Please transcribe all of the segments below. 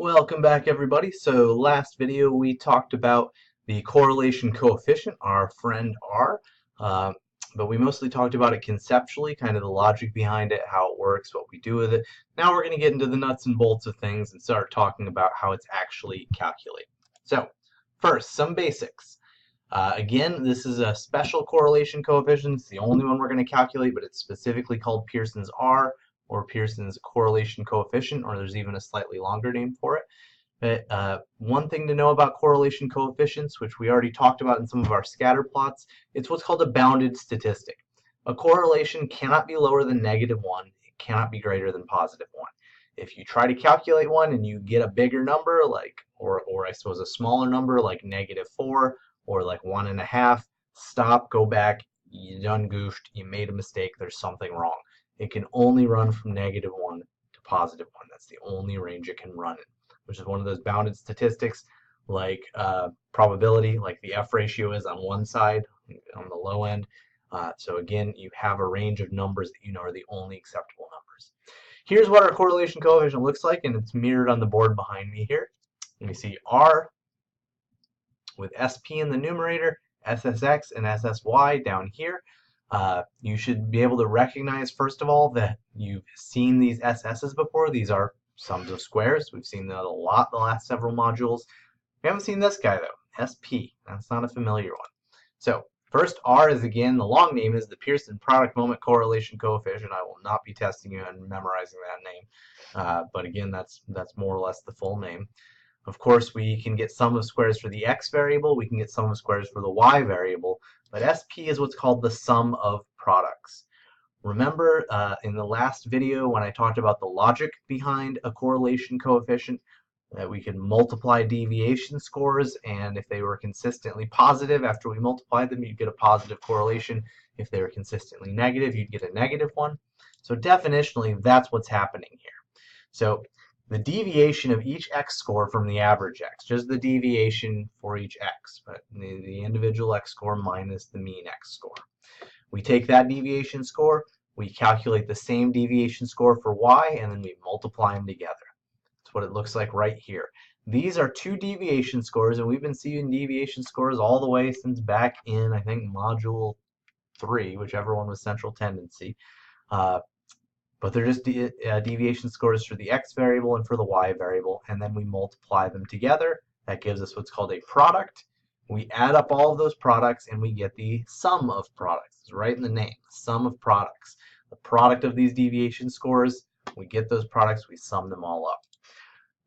Welcome back, everybody. So last video we talked about the correlation coefficient, our friend R, uh, but we mostly talked about it conceptually, kind of the logic behind it, how it works, what we do with it. Now we're going to get into the nuts and bolts of things and start talking about how it's actually calculated. So first, some basics. Again, this is a special correlation coefficient. It's the only one we're going to calculate, but it's specifically called Pearson's R, or Pearson's correlation coefficient, or there's even a slightly longer name for it. But one thing to know about correlation coefficients, which we already talked about in some of our scatter plots, it's what's called a bounded statistic. A correlation cannot be lower than -1. It cannot be greater than +1. If you try to calculate one and you get a bigger number, like, or I suppose a smaller number like -4 or like 1.5, stop, go back, you done goofed, you made a mistake, there's something wrong. It can only run from -1 to +1. That's the only range it can run in, which is one of those bounded statistics like probability, like the F ratio is on one side, on the low end. So again, you have a range of numbers that you know are the only acceptable numbers. Here's what our correlation coefficient looks like, and it's mirrored on the board behind me here. And we see R with SP in the numerator, SSX and SSY down here. You should be able to recognize, first of all, that you've seen these SS's before. These are sums of squares. We've seen that a lot the last several modules. We haven't seen this guy, though, SP. That's not a familiar one. So first, R is, again, the long name is the Pearson product moment correlation coefficient. I will not be testing you on memorizing that name. But again, that's more or less the full name. Of course, we can get sum of squares for the x variable. We can get sum of squares for the y variable. But SP is what's called the sum of products. Remember in the last video when I talked about the logic behind a correlation coefficient, that we could multiply deviation scores, and if they were consistently positive after we multiplied them, you'd get a positive correlation. If they were consistently negative, you'd get a negative one. So definitionally, that's what's happening here. So the deviation of each x score from the average x, just the deviation for each x, but the individual x score minus the mean x score. We take that deviation score, we calculate the same deviation score for y, and then we multiply them together. That's what it looks like right here. These are two deviation scores, and we've been seeing deviation scores all the way since back in, I think, module 3, whichever one was central tendency. But they're just deviation scores for the x variable and for the y variable, and then we multiply them together. That gives us what's called a product. We add up all of those products and we get the sum of products. It's right in the name, sum of products. The product of these deviation scores, we get those products, we sum them all up.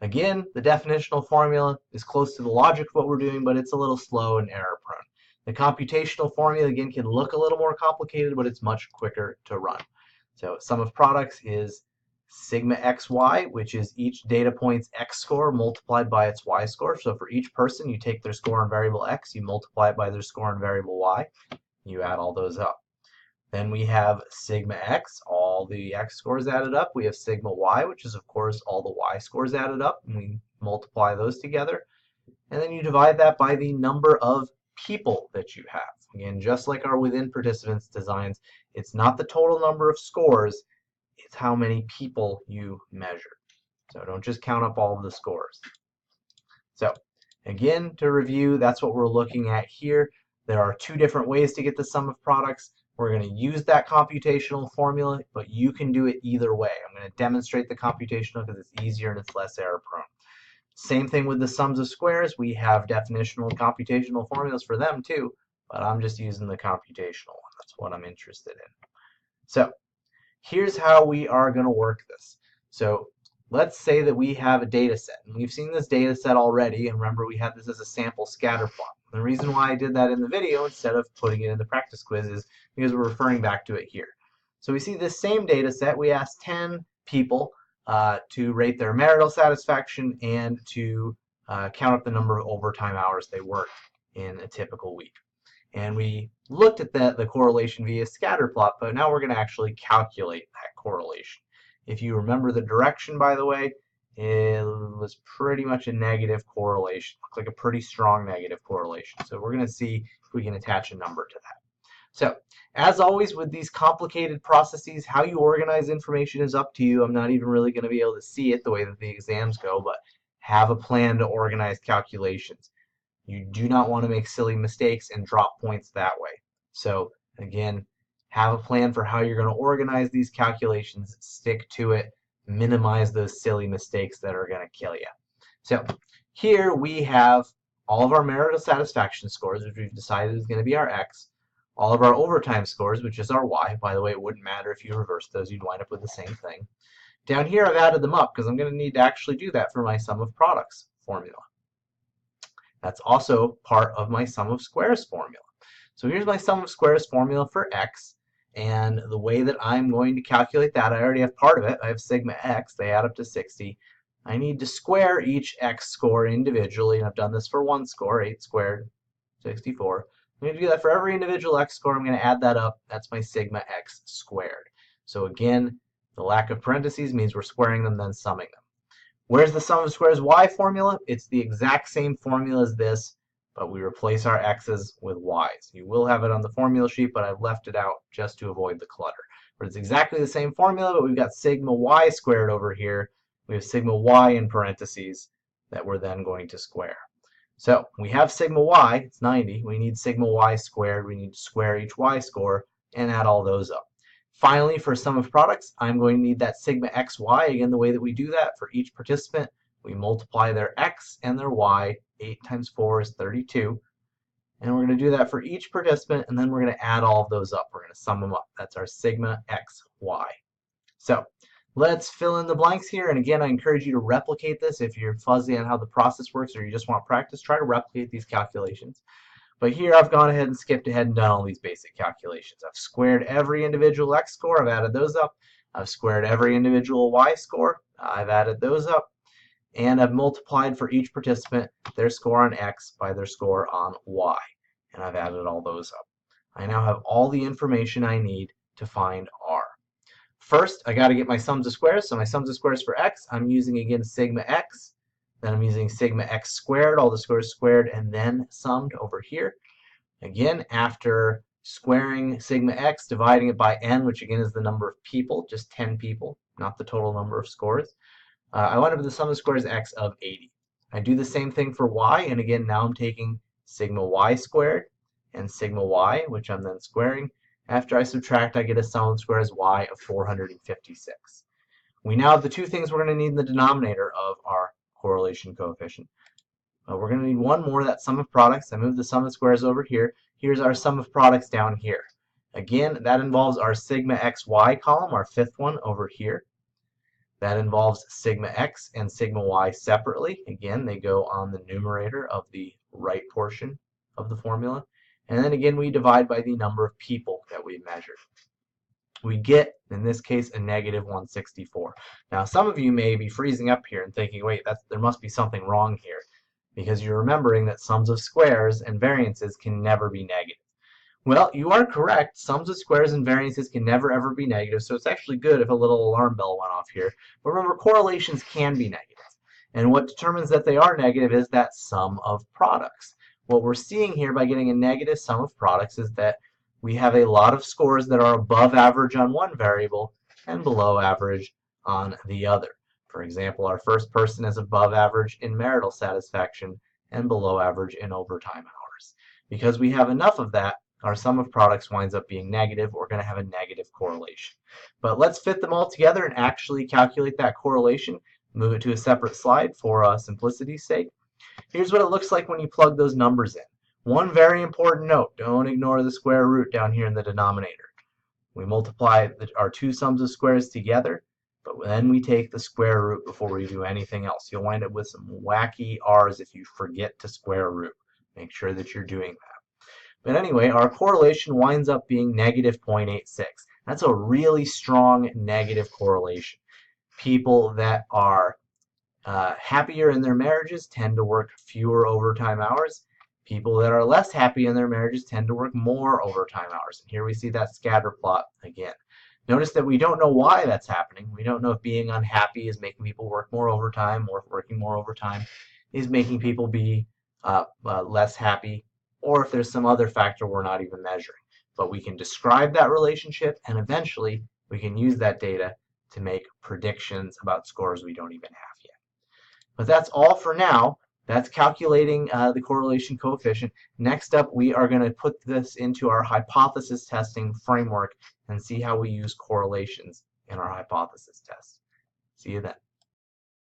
Again, the definitional formula is close to the logic of what we're doing, but it's a little slow and error prone. The computational formula, again, can look a little more complicated, but it's much quicker to run. So sum of products is sigma xy, which is each data point's x score multiplied by its y score. So for each person, you take their score on variable x, you multiply it by their score on variable y, you add all those up. Then we have sigma x, all the x scores added up. We have sigma y, which is, of course, all the y scores added up, and we multiply those together. And then you divide that by the number of people that you have. Again, just like our within participants designs, it's not the total number of scores, it's how many people you measure. So don't just count up all of the scores. So again, to review, that's what we're looking at here. There are two different ways to get the sum of products. We're going to use that computational formula, but you can do it either way. I'm going to demonstrate the computational because it's easier and it's less error prone. Same thing with the sums of squares. We have definitional and computational formulas for them too, but I'm just using the computational one. That's what I'm interested in. So here's how we are going to work this. So let's say that we have a data set, and we've seen this data set already, and remember we had this as a sample scatter plot. The reason why I did that in the video instead of putting it in the practice quiz is because we're referring back to it here. So we see this same data set. We asked 10 people to rate their marital satisfaction and to count up the number of overtime hours they worked in a typical week. And we looked at the correlation via scatter plot, but now we're going to actually calculate that correlation. If you remember the direction, by the way, it was pretty much a negative correlation. Looks like a pretty strong negative correlation. So we're going to see if we can attach a number to that. So, as always with these complicated processes, how you organize information is up to you. I'm not even really going to be able to see it the way that the exams go, but have a plan to organize calculations. You do not want to make silly mistakes and drop points that way. So again, have a plan for how you're going to organize these calculations, stick to it, minimize those silly mistakes that are going to kill you. So here we have all of our marital satisfaction scores, which we've decided is going to be our X, all of our overtime scores, which is our Y. By the way, it wouldn't matter if you reversed those, you'd wind up with the same thing. Down here, I've added them up because I'm going to need to actually do that for my sum of products formula. That's also part of my sum of squares formula. So here's my sum of squares formula for X, and the way that I'm going to calculate that, I already have part of it. I have sigma X, they add up to 60. I need to square each X score individually, and I've done this for one score, 8 squared, 64. I'm going to do that for every individual X score. I'm going to add that up. That's my sigma X squared. So again, the lack of parentheses means we're squaring them, then summing them. Where's the sum of squares Y formula? It's the exact same formula as this, but we replace our X's with Y's. You will have it on the formula sheet, but I've left it out just to avoid the clutter. But it's exactly the same formula, but we've got sigma Y squared over here. We have sigma Y in parentheses that we're then going to square. So we have sigma Y, it's 90. We need sigma Y squared. We need to square each Y score and add all those up. Finally, for sum of products, I'm going to need that sigma xy. Again, the way that we do that for each participant, we multiply their x and their y. 8 times 4 is 32. And we're going to do that for each participant, and then we're going to add all of those up. We're going to sum them up. That's our sigma xy. So let's fill in the blanks here. And again, I encourage you to replicate this. If you're fuzzy on how the process works or you just want practice, try to replicate these calculations. But here I've gone ahead and skipped ahead and done all these basic calculations. I've squared every individual X score. I've added those up. I've squared every individual Y score. I've added those up. And I've multiplied for each participant their score on X by their score on Y. And I've added all those up. I now have all the information I need to find R. First, I got to get my sums of squares. So my sums of squares for X, I'm using again sigma X. Then I'm using sigma X squared, all the squares squared, and then summed over here. Again, after squaring sigma X, dividing it by n, which again is the number of people, just 10 people, not the total number of scores, I wind up with the sum of squares X of 80. I do the same thing for Y, and again, now I'm taking sigma Y squared and sigma Y, which I'm then squaring. After I subtract, I get a sum of squares Y of 456. We now have the two things we're going to need in the denominator of our correlation coefficient. We're going to need one more, that sum of products. I moved the sum of squares over here. Here's our sum of products down here. Again, that involves our sigma xy column, our fifth one over here. That involves sigma x and sigma y separately. Again, they go on the numerator of the right portion of the formula. And then again, we divide by the number of people that we measured. We get, in this case, a negative 164. Now, some of you may be freezing up here and thinking, wait, there must be something wrong here, because you're remembering that sums of squares and variances can never be negative. Well, you are correct. Sums of squares and variances can never, ever be negative, so it's actually good if a little alarm bell went off here. But remember, correlations can be negative. And what determines that they are negative is that sum of products. What we're seeing here by getting a negative sum of products is that we have a lot of scores that are above average on one variable and below average on the other. For example, our first person is above average in marital satisfaction and below average in overtime hours. Because we have enough of that, our sum of products winds up being negative. We're going to have a negative correlation. But let's fit them all together and actually calculate that correlation. Move it to a separate slide for simplicity's sake. Here's what it looks like when you plug those numbers in. One very important note, don't ignore the square root down here in the denominator. We multiply our two sums of squares together, but then we take the square root before we do anything else. You'll wind up with some wacky r's if you forget to square root. Make sure that you're doing that. But anyway, our correlation winds up being negative 0.86. That's a really strong negative correlation. People that are happier in their marriages tend to work fewer overtime hours. People that are less happy in their marriages tend to work more overtime hours. And here we see that scatter plot again. Notice that we don't know why that's happening. We don't know if being unhappy is making people work more overtime, or if working more overtime is making people be less happy, or if there's some other factor we're not even measuring. But we can describe that relationship, and eventually we can use that data to make predictions about scores we don't even have yet. But that's all for now. That's calculating the correlation coefficient. Next up, we are going to put this into our hypothesis testing framework and see how we use correlations in our hypothesis test. See you then.